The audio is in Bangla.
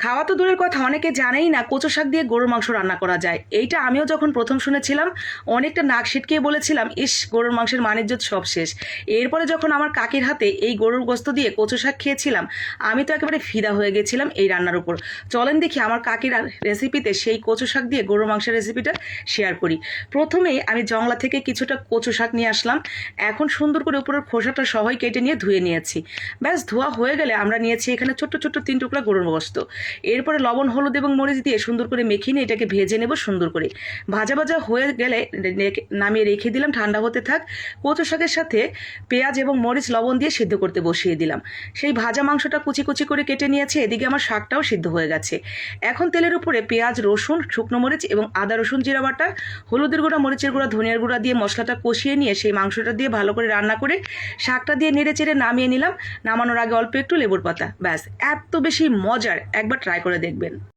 খাওয়া তো দূরের কথা, অনেকে জানেই না কচু শাক দিয়ে গরুর মাংস রান্না করা যায়। এইটা আমিও যখন প্রথম শুনেছিলাম অনেকটা নাক সিটকে বলেছিলাম, ইস গরুর মাংসের মানিজ্যত সব শেষ। এরপরে যখন আমার কাকির হাতে এই গরুর গোস্ত দিয়ে কচু শাক খেয়েছিলাম, আমি তো একেবারে ফিদা হয়ে গেছিলাম এই রান্নার উপর। চলেন দেখি আমার কাকির রেসিপিতে সেই কচু শাক দিয়ে গরুর মাংসের রেসিপিটা শেয়ার করি। প্রথমেই আমি জংলা থেকে কিছুটা কচু শাক নিয়ে আসলাম। এখন সুন্দর করে উপরের খোসাটা সহই কেটে নিয়ে ধুয়ে নিয়েছি। ব্যাস ধোয়া হয়ে গেলে আমরা নিয়েছি এখানে ছোট্ট ছোট্ট 3 টুকরা গরুর গোস্ত। এরপরে লবণ হলুদ এবং মরিচ দিয়ে সুন্দর করে মেখে নিয়ে এটাকে ভেজে নেব সুন্দর করে। ভাজা ভাজা হয়ে গেলে নামিয়ে রেখে দিলাম, ঠান্ডা হতে থাক। কচু শাকের সাথে পেঁয়াজ এবং মরিচ লবণ দিয়ে সিদ্ধ করতে বসিয়ে দিলাম। সেই ভাজা মাংসটা কুচি কুচি করে কেটে নিয়েছে, এদিকে আমার শাকটাও সিদ্ধ হয়ে গেছে। এখন তেলের উপরে পেঁয়াজ, রসুন, শুকনো মরিচ এবং আদা রসুন জিরা বাটা, হলুদের গুঁড়া, মরিচের গুঁড়া, ধনিয়ার গুঁড়া দিয়ে মশলাটা কষিয়ে নিয়ে সেই মাংসটা দিয়ে ভালো করে রান্না করে শাকটা দিয়ে নেড়ে চেড়ে নামিয়ে নিলাম। নামানোর আগে অল্প একটু লেবুর পাতা। ব্যাস, এত বেশি মজার, একবার ট্রাই করে দেখবেন।